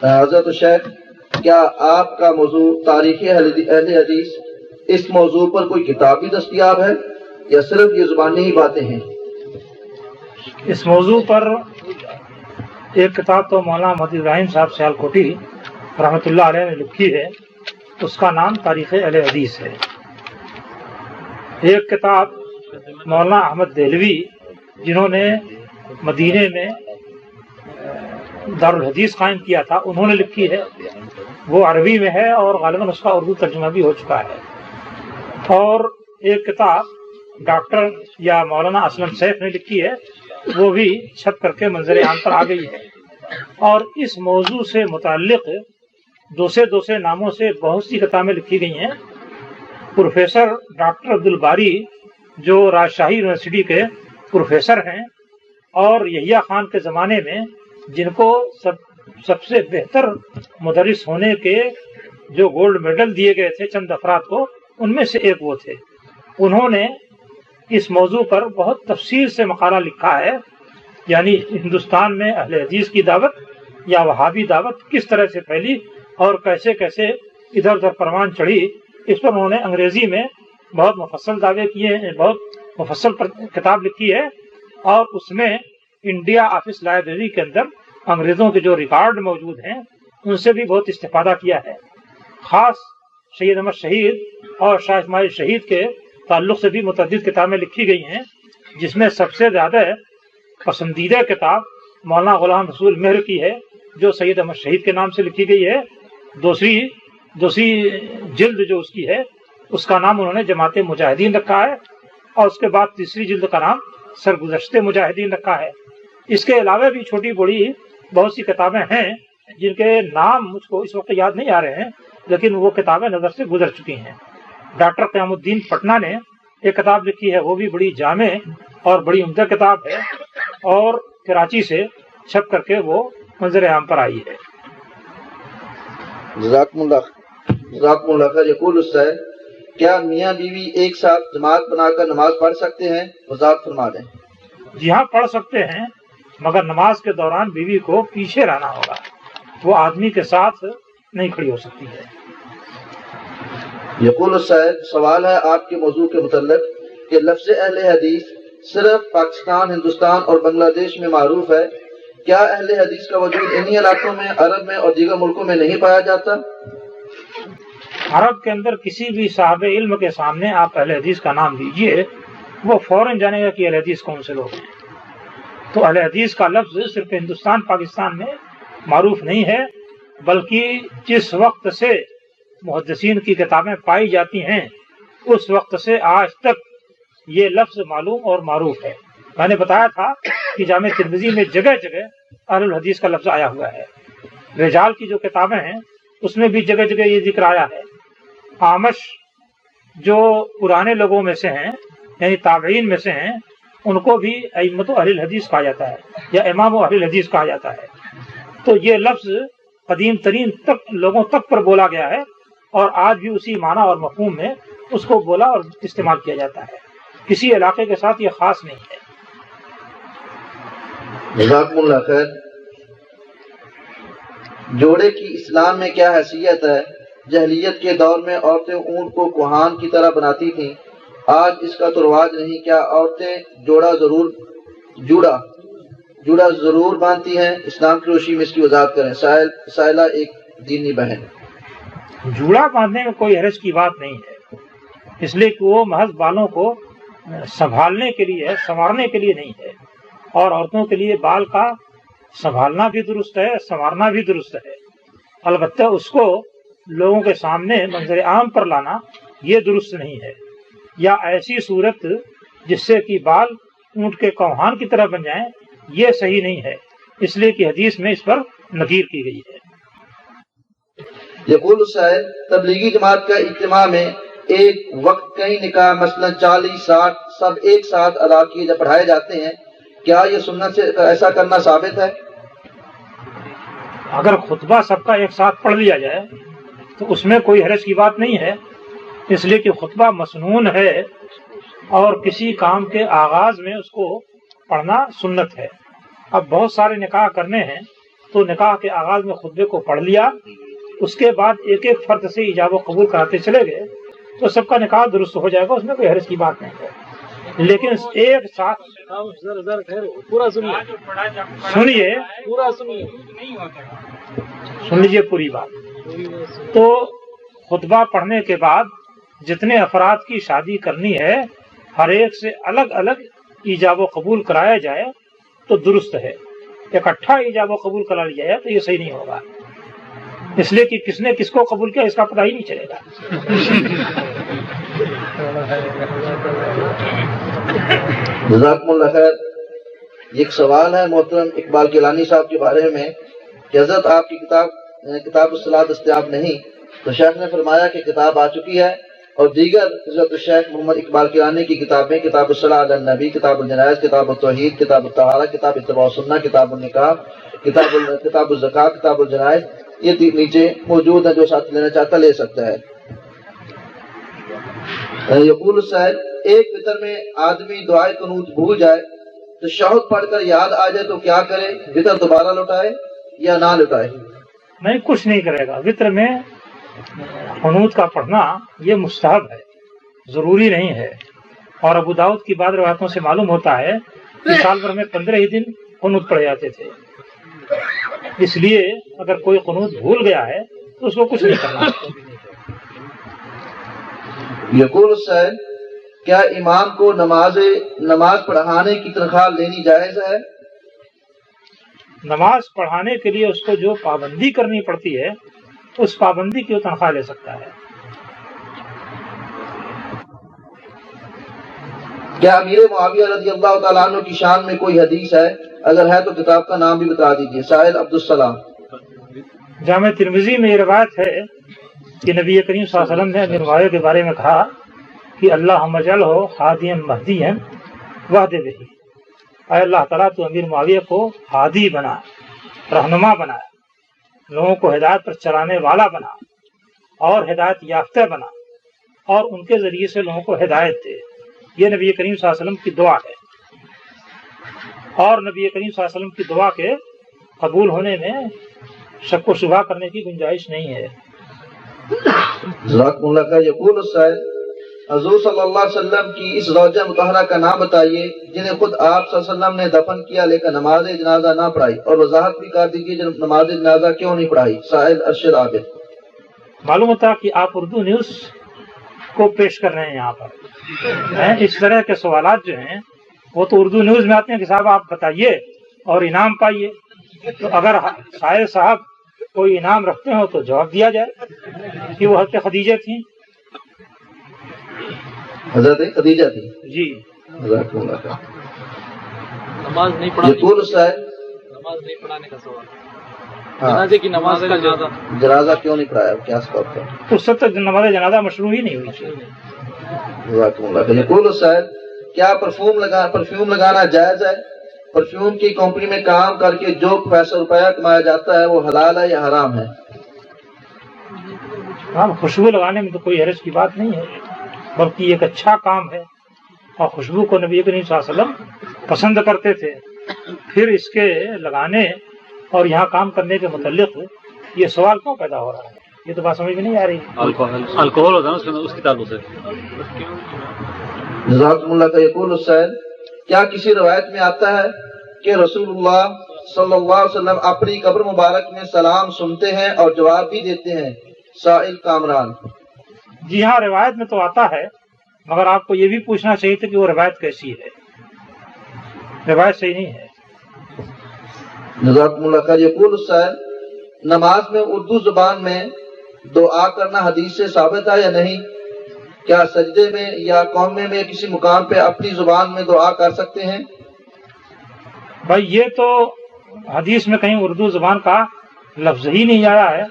حضرت الشیخ، کیا آپ کا موضوع تاریخ اہل حدیث، اس موضوع پر کوئی کتاب بھی دستیاب ہے یا صرف یہ زبانی ہی باتیں ہیں؟ اس موضوع پر ایک کتاب تو مولانا محمد ابراہیم صاحب سیالکوٹی رحمۃ اللہ علیہ نے لکھی ہے، اس کا نام تاریخ اہل حدیث ہے۔ ایک کتاب مولانا احمد دہلوی جنہوں نے مدینے میں دارالحدیث قائم کیا تھا، انہوں نے لکھی ہے، وہ عربی میں ہے اور غالباً اس کا اردو ترجمہ بھی ہو چکا ہے۔ اور ایک کتاب ڈاکٹر یا مولانا اسلم سیف نے لکھی ہے، وہ بھی چھپ کر کے منظر عام پر آ گئی ہے۔ اور اس موضوع سے متعلق دوسرے ناموں سے بہت سی کتابیں لکھی گئی ہیں۔ پروفیسر ڈاکٹر عبد الباری جو راجشاہی یونیورسٹی کے پروفیسر ہیں اور یحییٰ خان کے زمانے میں جن کو سب سے بہتر مدرس ہونے کے جو گولڈ میڈل دیے گئے تھے چند افراد کو، ان میں سے ایک وہ تھے۔ انہوں نے اس موضوع پر بہت تفصیل سے مقالہ لکھا ہے، یعنی ہندوستان میں اہل حدیث کی دعوت یا وہابی دعوت کس طرح سے پھیلی اور کیسے کیسے ادھر ادھر پروان چڑھی۔ اس پر انہوں نے انگریزی میں بہت مفصل دعوے کیے ہیں، بہت مفصل کتاب لکھی ہے، اور اس میں انڈیا آفس لائبریری کے اندر انگریزوں کے جو ریکارڈ موجود ہیں ان سے بھی بہت استفادہ کیا ہے۔ خاص سید احمد شہید اور شاہ اسماعیل شہید کے تعلق سے بھی متعدد کتابیں لکھی گئی ہیں، جس میں سب سے زیادہ پسندیدہ کتاب مولانا غلام رسول مہر کی ہے، جو سید احمد شہید کے نام سے لکھی گئی ہے۔ دوسری جلد جو اس کی ہے، اس کا نام انہوں نے جماعت مجاہدین رکھا ہے، اور اس کے بعد تیسری جلد کا نام سرگزشت مجاہدین رکھا ہے۔ اس کے علاوہ بھی چھوٹی بڑی بہت سی کتابیں ہیں جن کے نام مجھ کو اس وقت یاد نہیں آ رہے ہیں، لیکن وہ کتابیں نظر سے گزر چکی ہیں۔ ڈاکٹر قیام الدین پٹنہ نے ایک کتاب لکھی ہے، وہ بھی بڑی جامع اور بڑی عمدہ کتاب ہے، اور کراچی سے چھپ کر کے وہ منظر عام پر آئی ہے۔ جزاکم اللہ خیر۔ یقول السائل، کیا میاں بیوی ایک ساتھ جماعت بنا کر نماز پڑھ سکتے ہیں؟ وضاحت فرما دیں۔ جی ہاں، پڑھ سکتے ہیں، مگر نماز کے دوران بیوی کو پیچھے رہنا ہوگا، وہ آدمی کے ساتھ نہیں کھڑی ہو سکتی ہے۔ یقول السائل، سوال ہے آپ کے موضوع کے متعلق کہ لفظ اہل حدیث صرف پاکستان، ہندوستان اور بنگلہ دیش میں معروف ہے، کیا اہل حدیث کا وجود انہی علاقوں میں، عرب میں اور دیگر ملکوں میں نہیں پایا جاتا؟ عرب کے اندر کسی بھی صاحب علم کے سامنے آپ اہل حدیث کا نام دیجئے، وہ فوراً جانے گا کہ اہل حدیث کون سے لوگ ہیں۔ تو اہل حدیث کا لفظ صرف ہندوستان پاکستان میں معروف نہیں ہے، بلکہ جس وقت سے محدثین کی کتابیں پائی جاتی ہیں اس وقت سے آج تک یہ لفظ معلوم اور معروف ہے۔ میں نے بتایا تھا کہ جامع ترمذی میں جگہ جگہ اہل الحدیث کا لفظ آیا ہوا ہے۔ رجال کی جو کتابیں ہیں اس میں بھی جگہ جگہ یہ ذکر آیا ہے۔ اعمش جو پرانے لوگوں میں سے ہیں، یعنی تابعین میں سے ہیں، ان کو بھی ائمۃ اہل الحدیث کہا جاتا ہے یا امام اہل الحدیث کہا جاتا ہے۔ تو یہ لفظ قدیم ترین تک لوگوں تک پر بولا گیا ہے، اور آج بھی اسی معنی اور مفہوم میں اس کو بولا اور استعمال کیا جاتا ہے، کسی علاقے کے ساتھ یہ خاص نہیں ہے۔ جزاکم اللہ خیر۔ جوڑے کی اسلام میں کیا حیثیت ہے؟ جاہلیت کے دور میں عورتیں اونٹ کو کوہان کی طرح بناتی تھیں، آج اس کا تو رواج نہیں، کیا عورتیں جوڑا ضرور باندھتی ہیں؟ اسلام کی روشنی میں اس کی وضاحت کریں۔ سائلہ ایک دینی بہن۔ جوڑا باندھنے میں کوئی حرج کی بات نہیں ہے، اس لیے کہ وہ محض بالوں کو سنبھالنے کے لیے، سنوارنے کے لیے نہیں ہے، اور عورتوں کے لیے بال کا سنبھالنا بھی درست ہے، سنوارنا بھی درست ہے، البتہ اس کو لوگوں کے سامنے منظر عام پر لانا یہ درست نہیں ہے، یا ایسی صورت جس سے کہ بال اونٹ کے کوہان کی طرح بن جائیں، یہ صحیح نہیں ہے، اس لیے کہ حدیث میں اس پر نکیر کی گئی ہے۔ یقول السائل، تبلیغی جماعت کا اجتماع میں ایک وقت کئی نکاح مثلا 40-60 سب ایک ساتھ ادا کیے جب پڑھائے جاتے ہیں، کیا یہ سنت سے ایسا کرنا ثابت ہے؟ اگر خطبہ سب کا ایک ساتھ پڑھ لیا جائے تو اس میں کوئی حرج کی بات نہیں ہے، اس لیے کہ خطبہ مسنون ہے اور کسی کام کے آغاز میں اس کو پڑھنا سنت ہے۔ اب بہت سارے نکاح کرنے ہیں تو نکاح کے آغاز میں خطبے کو پڑھ لیا، اس کے بعد ایک ایک فرد سے ایجاب و قبول کراتے چلے گئے تو سب کا نکاح درست ہو جائے گا، اس میں کوئی حرج کی بات نہیں ہے۔ لیکن ایک ساتھ سن لیجیے پوری بات۔ تو خطبہ پڑھنے کے بعد جتنے افراد کی شادی کرنی ہے ہر ایک سے الگ الگ ایجاب و قبول کرایا جائے تو درست ہے، اکٹھا ایجاب و قبول کرا لیا جائے تو یہ صحیح نہیں ہوگا، اس لیے کہ کس نے کس کو قبول کیا اس کا پتہ ہی نہیں چلے گا۔ جزاکم اللہ خیر۔ ایک سوال ہے محترم اقبال گیلانی صاحب کے بارے میں کہ حضرت آپ کی کتاب الصلاۃ دستیاب نہیں، تو شیخ نے فرمایا کہ کتاب آ چکی ہے، اور دیگر حضرت الشیخ محمد اقبال گیلانی کی کتابیں کتاب الصلاۃ علی النبی، کتاب الجنائز، کتاب التوحید، کتاب الطہارہ، کتاب اتباع السنہ، کتاب النکاح، کتاب الزکوٰۃ، کتاب الجنائز، یہ نیچے موجود ہے، جو ساتھ لینا چاہتا لے سکتا ہے۔ یقول السائل، ایک وتر میں آدمی دعائے قنوت بھول جائے تو تشہد پڑھ کر یاد آ جائے تو کیا کرے؟ وتر دوبارہ لوٹائے یا نہ لوٹائے؟ نہیں، کچھ نہیں کرے گا۔ وتر میں قنوت کا پڑھنا یہ مستحب ہے، ضروری نہیں ہے، اور ابو داؤد کی بعض روایتوں سے معلوم ہوتا ہے کہ سال بھر میں 15 ہی دن قنوت پڑھے جاتے تھے، اس لیے اگر کوئی قنوت بھول گیا ہے تو اس کو کچھ نہیں کرنا۔ یقول السائل، کیا امام کو نماز پڑھانے کی تنخواہ لینی جائز ہے؟ نماز پڑھانے کے لیے اس کو جو پابندی کرنی پڑتی ہے اس پابندی کی وہ تنخواہ لے سکتا ہے۔ کیا امیر معاویہ رضی اللہ تعالیٰ عنہ کی شان میں کوئی حدیث ہے؟ اگر ہے تو کتاب کا نام بھی بتا دیجیے۔ سائل عبدالسلام۔ جامع ترمذی میں یہ روایت ہے کہ نبی کریم صلی اللہ علیہ وسلم نے امیر معاویہ کے بارے میں کہا کہ اللہم اجعلہ ہادیا مہدیا واہد بہ، اے اللہ تعالیٰ تو امیر معاویہ کو ہادی بنا، رہنما بنا، لوگوں کو ہدایت پر چلانے والا بنا اور ہدایت یافتہ بنا، اور ان کے ذریعے سے لوگوں کو ہدایت دے۔ یہ نبی کریم صلی اللہ علیہ وسلم کی دعا ہے، اور نبی کریم صلی اللہ علیہ وسلم کی دعا کے قبول ہونے میں شک و شبہ کرنے کی گنجائش نہیں ہے۔ جزاکم اللہ خیر۔ یقول السائل، حضور صلی اللہ علیہ وسلم کی اس زوجہ مطہرہ کا نام بتائیے جنہیں خود آپ صلی اللہ علیہ وسلم نے دفن کیا لیکن نماز جنازہ نہ پڑھائی، اور وضاحت بھی کر دیجیے نماز جنازہ کیوں نہیں پڑھائی۔ سائل ارشد عابد۔ معلوم ہوتا کہ آپ اردو نیوز کو پیش کر رہے ہیں یہاں پر، اس طرح کے سوالات جو ہیں وہ تو اردو نیوز میں آتے ہیں کہ صاحب آپ بتائیے اور انعام پائیے، تو اگر سائل صاحب کوئی انعام رکھتے ہو تو جواب دیا جائے کہ وہ حضرت خدیجہ تھیں۔ حضرت خدیجہ تھی؟ جی۔ جزاکم اللہ خیر۔ نماز نہیں پڑھانے، یقول السائل، نماز نہیں پڑھانے کا سوال، ہاں، جنازے کی نماز کا جنازہ کیوں نہیں پڑھایا، کیا سبب تھا؟ اس وقت تک نماز جنازہ مشروع ہی نہیں ہوئی تھی۔ جزاکم اللہ خیر۔ یقول السائل، کیا پرفیوم لگانا جائز ہے؟ پرفیوم کی کمپنی میں کام کر کے جو پیسہ روپیہ کمایا جاتا ہے وہ حلال ہے یا حرام ہے؟ ہاں، خوشبو لگانے میں تو کوئی حرج کی بات نہیں ہے، بلکہ یہ ایک اچھا کام ہے، اور خوشبو کو نبی کریم صلی اللہ علیہ وسلم پسند کرتے تھے۔ پھر اس کے لگانے اور یہاں کام کرنے کے متعلق یہ سوال کیوں پیدا ہو رہا ہے؟ یہ تو بات سمجھ میں نہیں آ رہی۔ الکوہل ہوتا ہے نا اس کی تعلق سے۔ جزاکم اللہ خیر۔ یقول السائل، کیا کسی روایت میں آتا ہے کہ رسول اللہ صلی اللہ علیہ وسلم اپنی قبر مبارک میں سلام سنتے ہیں اور جواب بھی دیتے ہیں؟ سائل کامران۔ جی ہاں، روایت میں تو آتا ہے، مگر آپ کو یہ بھی پوچھنا چاہیے تھا کہ وہ روایت کیسی ہے۔ روایت صحیح نہیں ہے۔ جزاکم اللہ خیر۔ یقول السائل، نماز میں اردو زبان میں دعا کرنا حدیث سے ثابت ہے یا نہیں؟ کیا سجدے میں یا قومے میں کسی مقام پہ اپنی زبان میں دعا کر سکتے ہیں؟ بھائی یہ تو حدیث میں کہیں اردو زبان کا لفظ ہی نہیں آیا ہے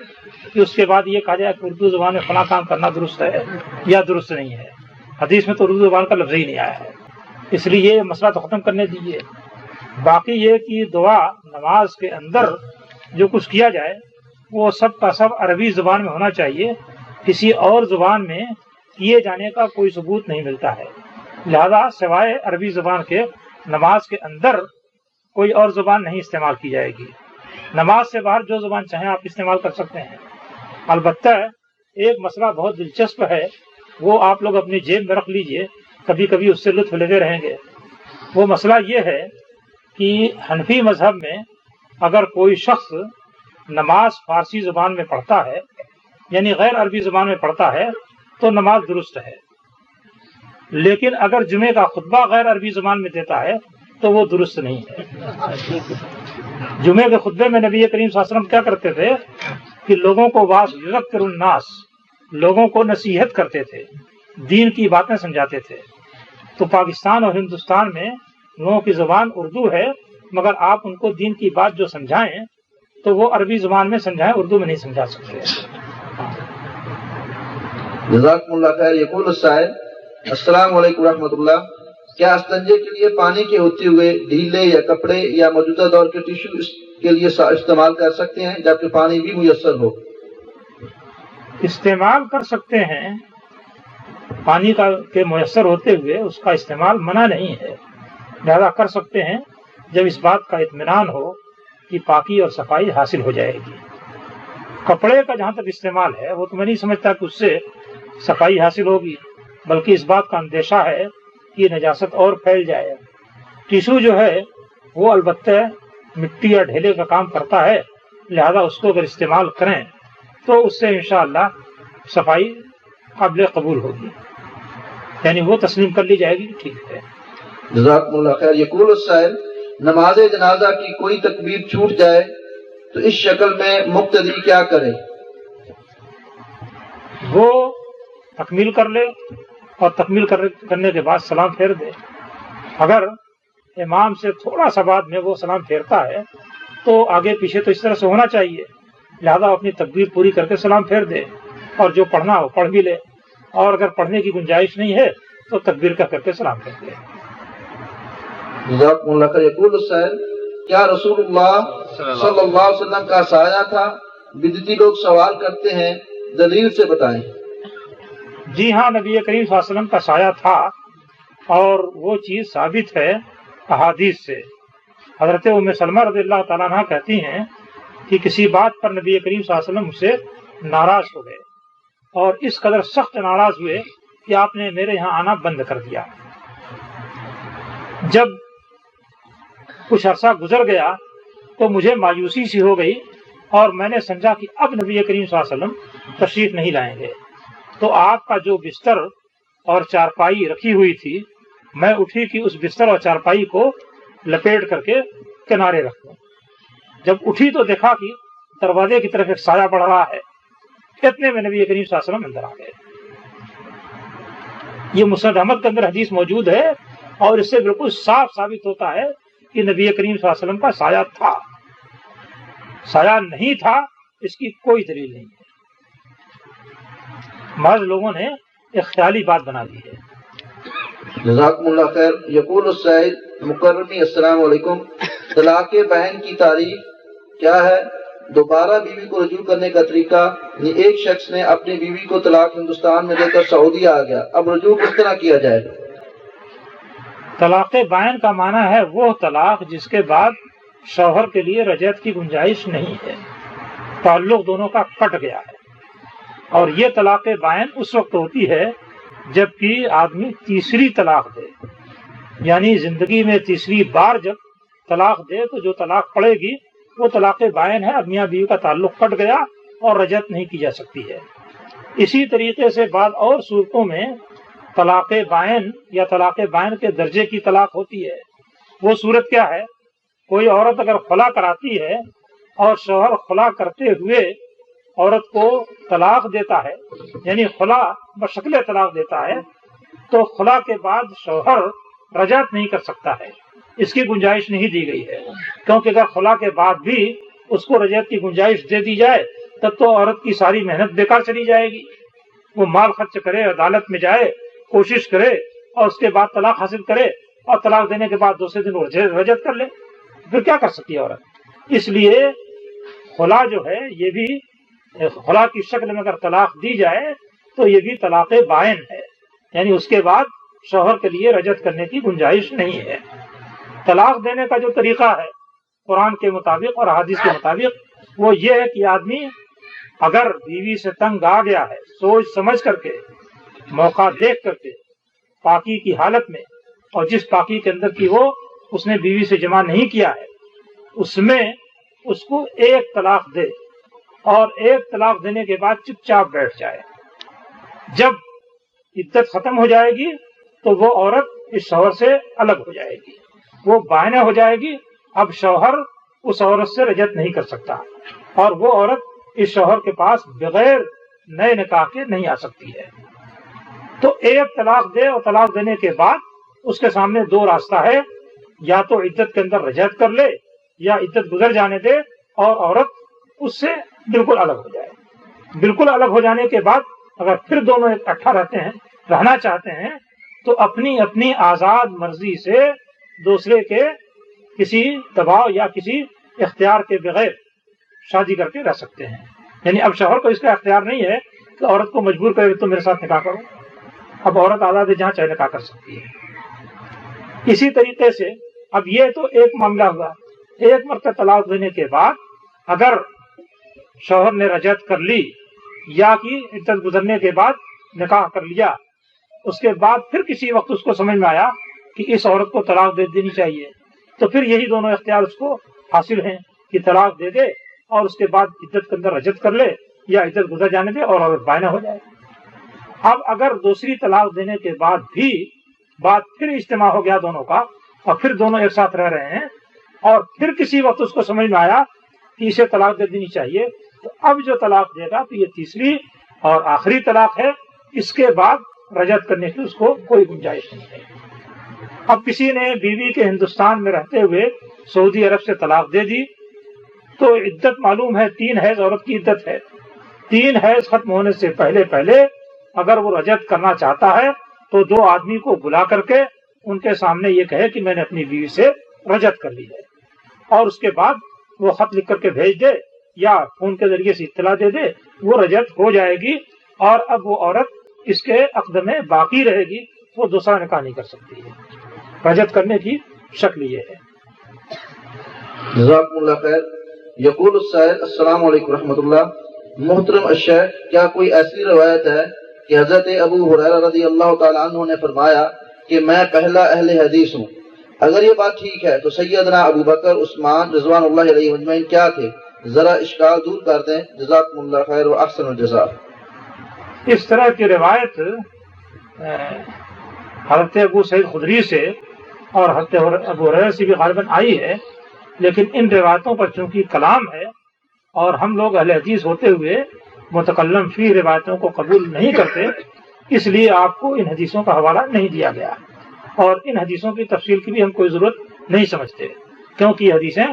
کہ اس کے بعد یہ کہا جائے کہ اردو زبان میں فلاں کام کرنا درست ہے یا درست نہیں ہے۔ حدیث میں تو اردو زبان کا لفظ ہی نہیں آیا ہے، اس لیے یہ مسئلہ تو ختم کرنے دیجیے۔ باقی یہ کہ دعا نماز کے اندر جو کچھ کیا جائے وہ سب کا سب عربی زبان میں ہونا چاہیے، کسی اور زبان میں کیے جانے کا کوئی ثبوت نہیں ملتا ہے، لہذا سوائے عربی زبان کے نماز کے اندر کوئی اور زبان نہیں استعمال کی جائے گی۔ نماز سے باہر جو زبان چاہیں آپ استعمال کر سکتے ہیں. البتہ ایک مسئلہ بہت دلچسپ ہے، وہ آپ لوگ اپنی جیب میں رکھ لیجئے، کبھی کبھی اس سے لطف لیتے رہیں گے. وہ مسئلہ یہ ہے کہ حنفی مذہب میں اگر کوئی شخص نماز فارسی زبان میں پڑھتا ہے، یعنی غیر عربی زبان میں پڑھتا ہے، تو نماز درست ہے. لیکن اگر جمعے کا خطبہ غیر عربی زبان میں دیتا ہے تو وہ درست نہیں ہے. جمعے کے خطبے میں نبی کریم صلی اللہ علیہ وسلم کیا کرتے تھے کہ لوگوں کو یذکر الناس، لوگوں کو نصیحت کرتے تھے، دین کی باتیں سمجھاتے تھے. تو پاکستان اور ہندوستان میں لوگوں کی زبان اردو ہے، مگر آپ ان کو دین کی بات جو سمجھائیں تو وہ عربی زبان میں سمجھائیں، اردو میں نہیں سمجھا سکتے. جزاکم اللہ خیر. یقول السائل السلام علیکم ورحمۃ اللہ، کیا استنجے کے لیے پانی کے ہوتے ہوئے ڈھیلے یا کپڑے یا موجودہ دور کے ٹیشو کے لیے استعمال کر سکتے ہیں جبکہ پانی بھی میسر ہو؟ استعمال کر سکتے ہیں، پانی کے میسر ہوتے ہوئے اس کا استعمال منع نہیں ہے، لہذا کر سکتے ہیں جب اس بات کا اطمینان ہو کہ پاکی اور صفائی حاصل ہو جائے گی. کپڑے کا جہاں تک استعمال ہے وہ تو میں نہیں سمجھتا کہ اس سے صفائی حاصل ہوگی، بلکہ اس بات کا اندیشہ ہے کہ نجاست اور پھیل جائے. ٹیشو جو ہے وہ البتہ مٹی یا ڈھیلے کا کام کرتا ہے، لہذا اس کو اگر استعمال کریں تو اس سے انشاءاللہ صفائی قابل قبول ہوگی، یعنی وہ تسلیم کر لی جائے گی. ٹھیک ہے. جزاکم اللہ خیر. یقول السائل نماز جنازہ کی کوئی تکبیر چھوٹ جائے تو اس شکل میں مقتدی کیا کرے؟ وہ تکمیل کر لے اور تکمیل کرنے کے بعد سلام پھیر دے. اگر امام سے تھوڑا سا بعد میں وہ سلام پھیرتا ہے تو آگے پیچھے تو اس طرح سے ہونا چاہیے، لہذا اپنی تکبیر پوری کر کے سلام پھیر دے اور جو پڑھنا ہو پڑھ بھی لے، اور اگر پڑھنے کی گنجائش نہیں ہے تو تکبیر کر کے سلام پھیر دے. جزاکم اللہ خیر. یقول السائل کیا رسول اللہ صلی اللہ علیہ وسلم کا سایہ تھا؟ بدعتی لوگ سوال کرتے ہیں، دلیل سے بتائیں. جی ہاں، نبی کریم صلی اللہ علیہ وسلم کا سایہ تھا، اور وہ چیز ثابت ہے احادیث سے. حضرت ام سلمہ رضی اللہ تعالیٰ عنہ کہتی ہیں کہ کسی بات پر نبی کریم صلی اللہ علیہ وسلم مجھ سے ناراض ہو گئے، اور اس قدر سخت ناراض ہوئے کہ آپ نے میرے یہاں آنا بند کر دیا. جب کچھ عرصہ گزر گیا تو مجھے مایوسی سی ہو گئی، اور میں نے سمجھا کہ اب نبی کریم صلی اللہ علیہ وسلم تشریف نہیں لائیں گے. تو آپ کا جو بستر اور چارپائی رکھی ہوئی تھی، میں اٹھی کہ اس بستر اور چارپائی کو لپیٹ کر کے کنارے رکھ دوں. جب اٹھی تو دیکھا کہ دروازے کی طرف ایک سایہ بڑھ رہا ہے. اتنے میں نبی کریم صلی اللہ علیہ وسلم اندر آ گئے. یہ مسند احمد کے اندر حدیث موجود ہے، اور اس سے بالکل صاف ثابت ہوتا ہے کہ نبی کریم صلی اللہ علیہ وسلم کا سایہ تھا. سایہ نہیں تھا اس کی کوئی دلیل نہیں ہے، بعض لوگوں نے ایک خیالی بات بنا دی ہے. جزاکم اللہ خیر. یقول السائل مکرمی السلام علیکم، طلاق بہن کی تعریف کیا ہے؟ دوبارہ بیوی کو رجوع کرنے کا طریقہ؟ ایک شخص نے اپنی بیوی کو طلاق ہندوستان میں دے کر سعودی آ گیا، اب رجوع کس طرح کیا جائے؟ طلاق بائن کا معنی ہے وہ طلاق جس کے بعد شوہر کے لیے رجعت کی گنجائش نہیں ہے، تعلق دونوں کا کٹ گیا ہے. اور یہ طلاق بائن اس وقت ہوتی ہے جبکہ آدمی تیسری طلاق دے، یعنی زندگی میں تیسری بار جب طلاق دے تو جو طلاق پڑے گی وہ طلاق بائن ہے. اب میاں بیوی کا تعلق کٹ گیا اور رجعت نہیں کی جا سکتی ہے. اسی طریقے سے بعض اور صورتوں میں طلاق بائن یا طلاق بائن کے درجے کی طلاق ہوتی ہے. وہ صورت کیا ہے؟ کوئی عورت اگر خلا کراتی ہے اور شوہر خلا کرتے ہوئے عورت کو طلاق دیتا ہے، یعنی خلا بشکل طلاق دیتا ہے، تو خلا کے بعد شوہر رجعت نہیں کر سکتا ہے. اس کی گنجائش نہیں دی گئی ہے، کیونکہ اگر خلا کے بعد بھی اس کو رجعت کی گنجائش دے دی جائے تب تو عورت کی ساری محنت بیکار چلی جائے گی. وہ مال خرچ کرے، عدالت میں جائے، کوشش کرے، اور اس کے بعد طلاق حاصل کرے، اور طلاق دینے کے بعد دوسرے دن رجعت کر لے، پھر کیا کر سکتی ہے عورت؟ اس لیے خلا جو ہے یہ بھی خلا کی شکل میں اگر طلاق دی جائے تو یہ بھی طلاق بائن ہے، یعنی اس کے بعد شوہر کے لیے رجعت کرنے کی گنجائش نہیں ہے. طلاق دینے کا جو طریقہ ہے قرآن کے مطابق اور حدیث کے مطابق وہ یہ ہے کہ آدمی اگر بیوی سے تنگ آ گیا ہے، سوچ سمجھ کر کے، موقع دیکھ کر کے، پاکی کی حالت میں، اور جس پاکی کے اندر کی وہ اس نے بیوی سے جمع نہیں کیا ہے، اس میں اس کو ایک طلاق دے، اور ایک طلاق دینے کے بعد چپ چاپ بیٹھ جائے۔ جب عدت ختم ہو جائے گی تو وہ عورت اس شوہر سے الگ ہو جائے گی، وہ بائنہ ہو جائے گی۔ اب شوہر اس عورت سے رجعت نہیں کر سکتا، اور وہ عورت اس شوہر کے پاس بغیر نئے نکاح کے نہیں آ سکتی ہے۔ تو ایک طلاق دے، اور طلاق دینے کے بعد اس کے سامنے دو راستہ ہے، یا تو عدت کے اندر رجعت کر لے، یا عدت گزر جانے دے اور عورت اس سے بالکل الگ ہو جائے۔ بالکل الگ ہو جانے کے بعد اگر پھر دونوں اکٹھا رہنا چاہتے ہیں تو اپنی اپنی آزاد مرضی سے دوسرے کے کسی دباؤ یا کسی اختیار کے بغیر شادی کر کے رہ سکتے ہیں۔ یعنی اب شوہر کو اس کا اختیار نہیں ہے کہ عورت کو مجبور کرے تو میرے ساتھ نکاح کرو، اب عورت آزاد ہے، جہاں چاہے نکاح کر سکتی ہے۔ اسی طریقے سے اب یہ تو ایک معاملہ ہوا، ایک مرتبہ طلاق دینے کے بعد اگر شوہر نے رجعت کر لی یا کہ عدت گزرنے کے بعد نکاح کر لیا، اس کے بعد پھر کسی وقت اس کو سمجھ میں آیا کہ اس عورت کو طلاق دے دینی چاہیے، تو پھر یہی دونوں اختیار اس کو حاصل ہیں کہ طلاق دے دے اور اس کے بعد عدت کے اندر رجعت کر لے، یا عدت گزر جانے دے اور عورت بائنہ ہو جائے۔ اب اگر دوسری طلاق دینے کے بعد بھی بات پھر اجتماع ہو گیا دونوں کا، اور پھر دونوں ایک ساتھ رہ رہے ہیں، اور پھر کسی وقت اس کو سمجھ میں آیا کہ اسے طلاق دے دینی چاہیے، تو اب جو طلاق دے گا تو یہ تیسری اور آخری طلاق ہے، اس کے بعد رجعت کرنے کی اس کو کوئی گنجائش نہیں ہے۔ اب کسی نے بیوی کے ہندوستان میں رہتے ہوئے سعودی عرب سے طلاق دے دی، تو عدت معلوم ہے 3 حیض عورت کی عدت ہے۔ 3 حیض ختم ہونے سے پہلے اگر وہ رجعت کرنا چاہتا ہے تو 2 آدمی کو بلا کر کے ان کے سامنے یہ کہے کہ میں نے اپنی بیوی سے رجعت کر لی ہے، اور اس کے بعد وہ خط لکھ کر کے بھیج دے یا فون کے ذریعے سے اطلاع دے دے، وہ رجعت ہو جائے گی، اور اب وہ عورت اس کے عقد میں باقی رہے گی، وہ دوسرا نکاح نہیں کر سکتی ہے۔ رجعت کرنے کی شکل یہ ہے۔ جزاکم اللہ خیر۔ یقول السائل السلام علیکم رحمۃ اللہ، محترم الشیخ، کیا کوئی ایسی روایت ہے کہ حضرت ابو ہریرہ رضی اللہ تعالیٰ عنہ نے فرمایا کہ میں پہلا اہل حدیث ہوں؟ اگر یہ بات ٹھیک ہے تو سیدنا ابو بکر، عثمان رضوان اللہ علیہ اجمعین کیا تھے؟ ذرا اشکال دور کر دیں، جزاکم اللہ خیر و احسن الجزاء۔ اس طرح کی روایت حضرت ابو سعید خدری سے اور حضرت ابو ہریرہ سے بھی غالباً آئی ہے، لیکن ان روایتوں پر چونکہ کلام ہے اور ہم لوگ اہل حدیث ہوتے ہوئے متکلم فی روایتوں کو قبول نہیں کرتے، اس لیے آپ کو ان حدیثوں کا حوالہ نہیں دیا گیا، اور ان حدیثوں کی تفصیل کی بھی ہم کوئی ضرورت نہیں سمجھتے، کیونکہ یہ حدیثیں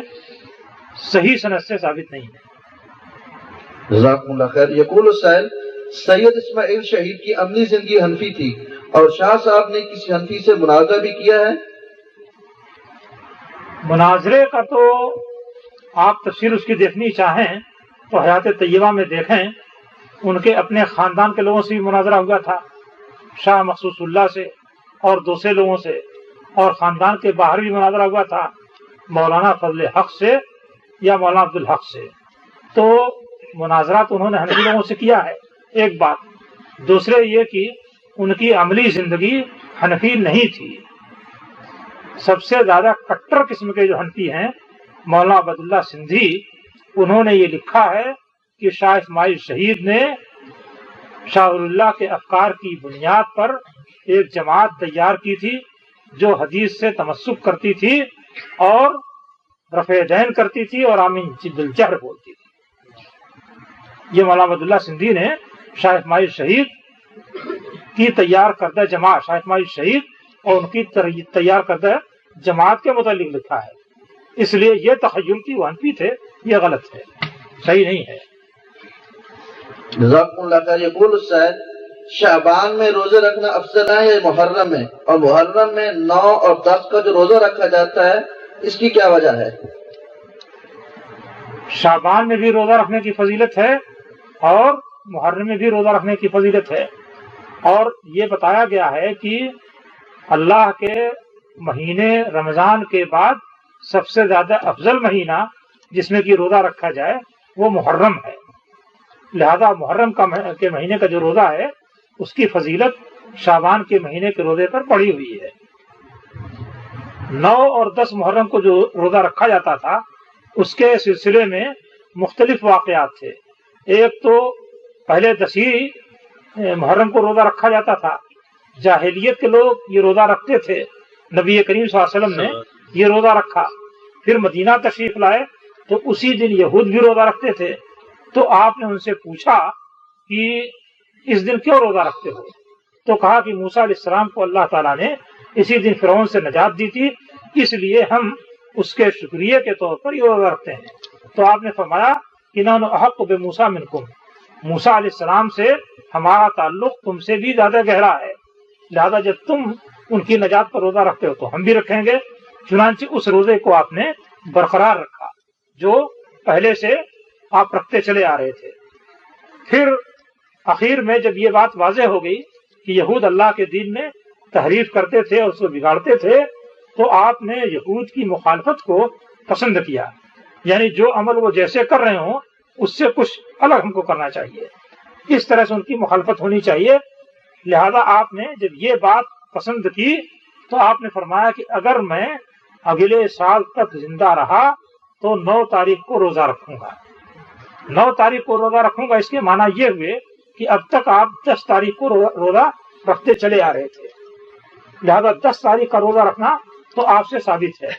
صحیح سند سے ثابت نہیں ہیں۔ جزاکم اللہ خیر۔ یقول السائل، سید اسماعیل شہید کی عملی زندگی حنفی تھی اور شاہ صاحب نے کسی حنفی سے مناظرہ بھی کیا ہے؟ مناظرے کا تو آپ تفسیر اس کی دیکھنی چاہیں تو حیات طیبہ میں دیکھیں، ان کے اپنے خاندان کے لوگوں سے بھی مناظرہ ہوا تھا، شاہ مخصوص اللہ سے اور دوسرے لوگوں سے، اور خاندان کے باہر بھی مناظرہ ہوا تھا، مولانا فضل حق سے یا مولانا عبدالحق سے۔ تو مناظرات انہوں نے حنفی لوگوں سے کیا ہے، ایک بات۔ دوسرے یہ کہ ان کی عملی زندگی حنفی نہیں تھی۔ سب سے زیادہ کٹر قسم کے جو حنفی ہیں، مولانا عبد اللہ سندھی، انہوں نے یہ لکھا ہے کہ شاہ اسماعیل شہید نے شاہ اللہ کے افکار کی بنیاد پر ایک جماعت تیار کی تھی جو حدیث سے تمسک کرتی تھی اور رفع دین کرتی تھی اور آمین بالجہر بولتی تھی۔ یہ مولانا عبد اللہ سندھی نے شاہ اسماعیل شہید کی تیار کردہ جماعت، شاہ اسماعیل شہید اور ان کی تیار کردہ جماعت کے متعلق لکھا ہے۔ اس لیے یہ تخیل کی وہ حنفی تھے، یہ غلط ہے، صحیح نہیں ہے۔ جزاکم اللہ خیر۔ یقول السائل، شعبان میں روزے رکھنا افضل ہے یا محرم میں؟ اور محرم میں 9 اور 10 کا جو روزہ رکھا جاتا ہے، اس کی کیا وجہ ہے؟ شعبان میں بھی روزہ رکھنے کی فضیلت ہے اور محرم میں بھی روزہ رکھنے کی فضیلت ہے، اور یہ بتایا گیا ہے کہ اللہ کے مہینے رمضان کے بعد سب سے زیادہ افضل مہینہ جس میں کہ روزہ رکھا جائے وہ محرم ہے، لہذا محرم کے مہینے کا جو روزہ ہے اس کی فضیلت شعبان کے مہینے کے روزے پر پڑی ہوئی ہے۔ 9 اور 10 محرم کو جو روزہ رکھا جاتا تھا اس کے سلسلے میں مختلف واقعات تھے۔ ایک تو پہلے 10 محرم کو روزہ رکھا جاتا تھا، جاہلیت کے لوگ یہ روزہ رکھتے تھے، نبی کریم صلی اللہ علیہ وسلم نے یہ روزہ رکھا، پھر مدینہ تشریف لائے تو اسی دن یہود بھی روزہ رکھتے تھے، تو آپ نے ان سے پوچھا کہ اس دن کیوں روزہ رکھتے ہو؟ تو کہا کہ موسیٰ علیہ السلام کو اللہ تعالیٰ نے اسی دن فرعون سے نجات دی تھی، اس لیے ہم اس کے شکریہ کے طور پر یہ روزہ رکھتے ہیں۔ تو آپ نے فرمایا کہ نحن احق بموسیٰ منکم، موسیٰ علیہ السلام سے ہمارا تعلق تم سے بھی زیادہ گہرا ہے، لہذا جب تم ان کی نجات پر روزہ رکھتے ہو تو ہم بھی رکھیں گے۔ چنانچہ اس روزے کو آپ نے برقرار رکھا جو پہلے سے آپ رکھتے چلے آ رہے تھے۔ پھر آخر میں جب یہ بات واضح ہو گئی کہ یہود اللہ کے دین میں تحریف کرتے تھے اور اس کو بگاڑتے تھے، تو آپ نے یہود کی مخالفت کو پسند کیا، یعنی جو عمل وہ جیسے کر رہے ہوں اس سے کچھ الگ ہم کو کرنا چاہیے، اس طرح سے ان کی مخالفت ہونی چاہیے۔ لہذا آپ نے جب یہ بات پسند کی تو آپ نے فرمایا کہ اگر میں اگلے سال تک زندہ رہا تو 9 تاریخ کو روزہ رکھوں گا۔ 9 تاریخ کو روزہ رکھوں گا، اس کے معنی یہ ہوئے کہ اب تک آپ 10 تاریخ کو روزہ رکھتے چلے آ رہے تھے، لہذا 10 تاریخ کا روزہ رکھنا تو آپ سے ثابت ہے،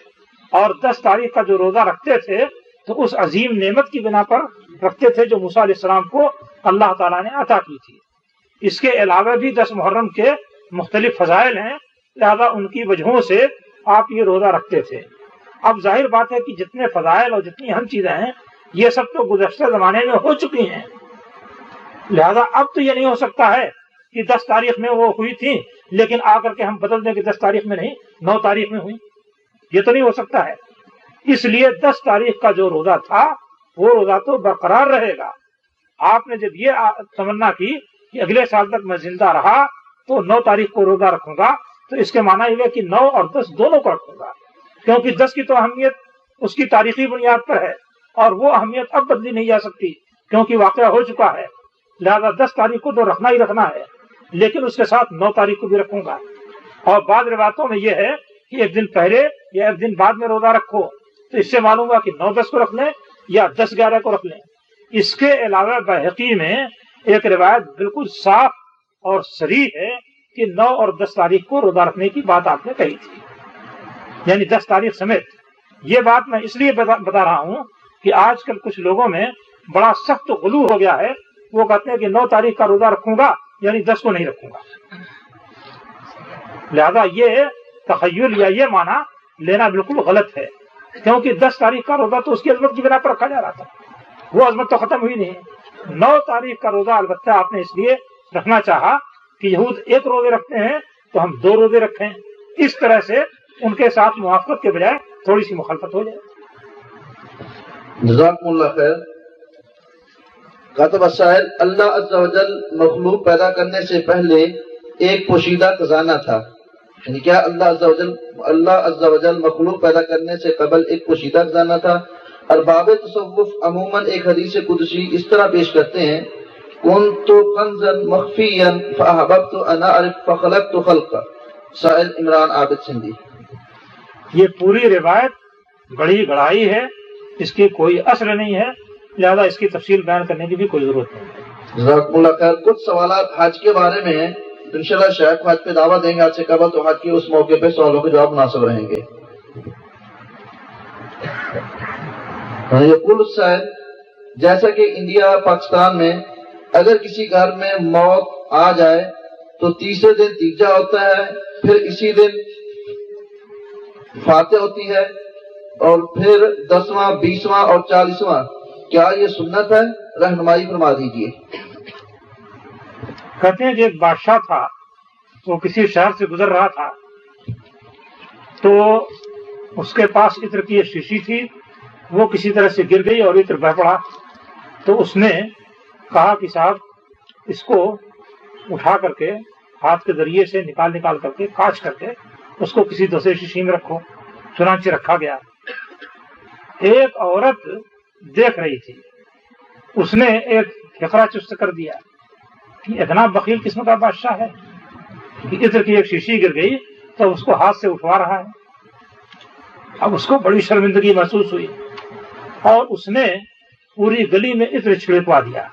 اور 10 تاریخ کا جو روزہ رکھتے تھے تو اس عظیم نعمت کی بنا پر رکھتے تھے جو موسیٰ علیہ السلام کو اللہ تعالیٰ نے عطا کی تھی۔ اس کے علاوہ بھی 10 محرم کے مختلف فضائل ہیں، لہذا ان کی وجہوں سے آپ یہ روزہ رکھتے تھے۔ اب ظاہر بات ہے کہ جتنے فضائل اور جتنی اہم چیزیں ہیں یہ سب تو گزشتہ زمانے میں ہو چکی ہیں، لہذا اب تو یہ نہیں ہو سکتا ہے کہ 10 تاریخ میں وہ ہوئی تھی لیکن آ کر کے ہم بدل دیں کہ 10 تاریخ میں نہیں 9 تاریخ میں ہوئی، یہ تو نہیں ہو سکتا ہے۔ اس لیے 10 تاریخ کا جو روزہ تھا وہ روزہ تو برقرار رہے گا۔ آپ نے جب یہ تمنا کی کہ اگلے سال تک میں زندہ رہا تو 9 تاریخ کو روزہ رکھوں گا، تو اس کے معنی یہ ہے کہ 9 اور 10 دونوں کو رکھوں گا، کیونکہ 10 کی تو اہمیت اس کی تاریخی بنیاد پر ہے اور وہ اہمیت اب بدلی نہیں جا سکتی کیونکہ واقعہ ہو چکا ہے، لہذا 10 تاریخ کو تو رکھنا ہی رکھنا ہے، لیکن اس کے ساتھ 9 تاریخ کو بھی رکھوں گا۔ اور بعض روایتوں میں یہ ہے کہ ایک دن پہلے یا ایک دن بعد میں روزہ رکھو، تو اس سے معلوم ہوا کہ 9-10 کو رکھ لیں یا 10-11 کو رکھ لیں۔ اس کے علاوہ بحقی میں ایک روایت بالکل صاف اور صریح ہے کہ 9 اور 10 تاریخ کو روزہ رکھنے کی بات آپ نے کہی تھی، یعنی 10 تاریخ سمیت۔ یہ بات میں اس لیے بتا رہا ہوں کہ آج کل کچھ لوگوں میں بڑا سخت غلو ہو گیا ہے، وہ کہتے ہیں کہ 9 تاریخ کا روزہ رکھوں گا یعنی 10 کو نہیں رکھوں گا، لہذا یہ تخیل یا یہ معنی لینا بالکل غلط ہے، کیونکہ 10 تاریخ کا روزہ تو اس کی عظمت کی بنا پر رکھا جا رہا تھا، وہ عظمت تو ختم ہوئی نہیں۔ 9 تاریخ کا روزہ البتہ آپ نے اس لیے رکھنا چاہا کہ یہود 1 روزے رکھتے ہیں تو ہم 2 روزے رکھیں، اس طرح سے ان کے ساتھ موافقت کے بجائے تھوڑی سی مخالفت ہو جائے۔ جزاکم اللہ خیر۔ کاتب السائل، اللہ عز و جل مخلوق پیدا کرنے سے پہلے ایک پوشیدہ خزانہ تھا، یعنی کیا اللہ عز و جل مخلوق پیدا کرنے سے قبل ایک پوشیدہ خزانہ تھا؟ ارباب تصوف عموماً ایک حدیث قدسی اس طرح پیش کرتے ہیں، کنت کنزا مخفیا فاحببت ان اعرف فخلقت خلقا۔ سائل عمران عابد سندھی۔ یہ پوری روایت گڑھی گڑھائی ہے، اس کی کوئی اصل نہیں ہے، لہذا اس کی تفصیل بیان کرنے کی بھی کوئی ضرورت نہیں ہے۔ جزاکم اللہ خیر۔ کچھ سوالات حج کے بارے میں ہیں، انشاءاللہ شیخ حج پہ دعویٰ دیں گے آج سے قبل، تو حج کے اس موقع پہ سوالوں کے جواب مناسب رہیں گے۔ یقول السائل، جیسا کہ انڈیا پاکستان میں اگر کسی گھر میں موت آ جائے تو تیسرے دن تیجا ہوتا ہے، پھر اسی دن فاتح ہوتی ہے، اور پھر 10واں 20واں اور 40واں، کیا یہ سنت ہے؟ رہنمائی فرما دیجیے۔ کہتے ہیں کہ ایک بادشاہ تھا، وہ کسی شہر سے گزر رہا تھا تو اس کے پاس عطر کی ایک شیشی تھی، وہ کسی طرح سے گر گئی اور عطر بہہ پڑا، تو اس نے کہا کہ صاحب اس کو اٹھا کر کے ہاتھ کے ذریعے سے نکال کر کے کاچ کر کے اس کو کسی دوسرے شیشی میں رکھو۔ چنانچہ رکھا گیا، ایک عورت دیکھ رہی تھی، اس نے ایک فقرہ چست کر دیا کہ اتنا بخیل قسم کا بادشاہ ہے کہ عطر کی ایک شیشی گر گئی تو اس کو ہاتھ سے اٹھوا رہا ہے۔ اب اس کو بڑی شرمندگی محسوس ہوئی اور اس نے پوری گلی میں عطر چھڑکوا دیا۔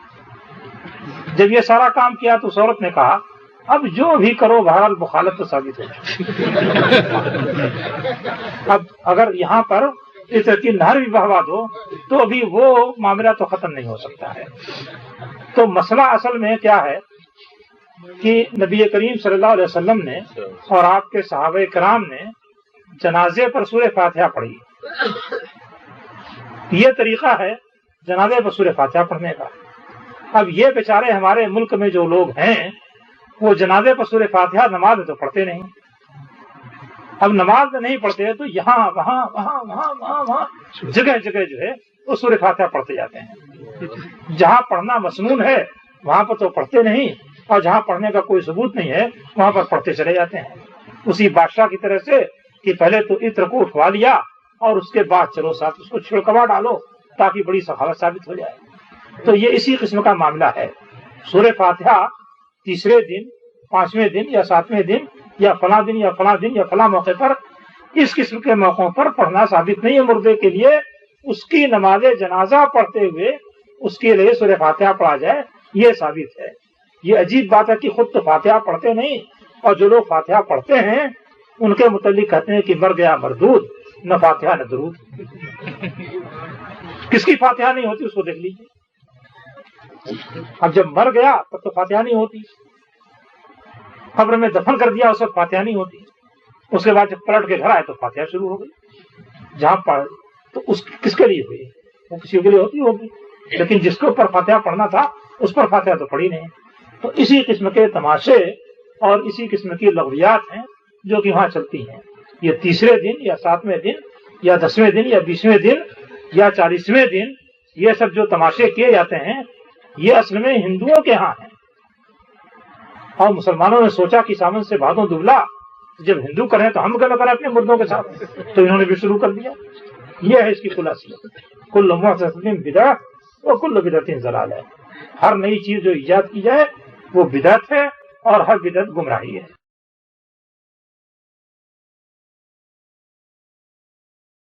جب یہ سارا کام کیا تو اس عورت نے کہا اب جو بھی کرو بہرحال مخالف تو ثابت ہو اب اگر یہاں پر عطر کی نہر بھی بہوا دو تو ابھی وہ معاملہ تو ختم نہیں ہو سکتا ہے۔ تو مسئلہ اصل میں کیا ہے کہ نبی کریم صلی اللہ علیہ وسلم نے اور آپ کے صحابہ کرام نے جنازے پر سورہ فاتحہ پڑھی۔ یہ طریقہ ہے جنازے پر سورہ فاتحہ پڑھنے کا۔ اب یہ بیچارے ہمارے ملک میں جو لوگ ہیں وہ جنازے پر سورہ فاتحہ نماز میں تو پڑھتے نہیں۔ اب نماز میں نہیں پڑھتے تو یہاں وہاں وہاں وہاں وہاں وہاں جگہ جگہ جو ہے وہ سورہ فاتحہ پڑھتے جاتے ہیں۔ جہاں پڑھنا مسنون ہے وہاں پر تو پڑھتے نہیں، اور جہاں پڑھنے کا کوئی ثبوت نہیں ہے وہاں پر پڑھتے چلے جاتے ہیں، اسی بادشاہ کی طرح سے کہ پہلے تو عطر کو اٹھوا لیا اور اس کے بعد چلو ساتھ اس کو چھڑکوا ڈالو تاکہ بڑی سخاوت ثابت ہو جائے۔ تو یہ اسی قسم کا معاملہ ہے۔ سورہ فاتحہ تیسرے دن، پانچویں دن یا ساتویں دن یا فلاں دن یا فلاں دن یا فلاں موقع پر، اس قسم کے موقعوں پر پڑھنا ثابت نہیں ہے مردے کے لیے۔ اس کی نماز جنازہ پڑھتے ہوئے اس کے لیے سورہ فاتحہ پڑھا جائے، یہ ثابت ہے۔ یہ عجیب بات ہے کہ خود تو فاتحہ پڑھتے نہیں، اور جو لوگ فاتحہ پڑھتے ہیں ان کے متعلق کہتے ہیں کہ مر گیا مردود، نہ فاتحہ نہ درود۔ کس کی فاتحہ نہیں ہوتی اس کو دیکھ لیجیے۔ اب جب مر گیا تب تو فاتحہ نہیں ہوتی، قبر میں دفن کر دیا اس وقت فاتحہ نہیں ہوتی، اس کے بعد جب پلٹ کے گھر آئے تو فاتحہ شروع ہو گئی۔ جہاں پڑھ تو اس کس کے لیے ہوئی؟ وہ کسی کے لیے ہوتی ہوگی، لیکن جس کے اوپر فاتحہ پڑھنا تھا اس پر فاتحہ تو پڑھی نہیں۔ تو اسی قسم کے تماشے اور اسی قسم کی لغویات ہیں جو کہ وہاں چلتی ہیں۔ یہ تیسرے دن یا ساتویں دن یا 10ویں دن یا 20ویں دن یا 40ویں دن یہ سب جو تماشے کیے جاتے ہیں یہ اصل میں ہندوؤں کے ہاں ہیں، اور مسلمانوں نے سوچا کہ سامن سے بھادوں دبلا، جب ہندو کریں تو ہم کیا کریں اپنے مردوں کے ساتھ، تو انہوں نے بھی شروع کر دیا۔ یہ ہے اس کی خلاصیت۔ کل محدثۃ بدعۃ وکل بدعۃ ضلالہ ہے۔ ہر نئی چیز جو ایجاد کی جائے وہ بدعت ہے اور ہر بدعت گمراہی ہے۔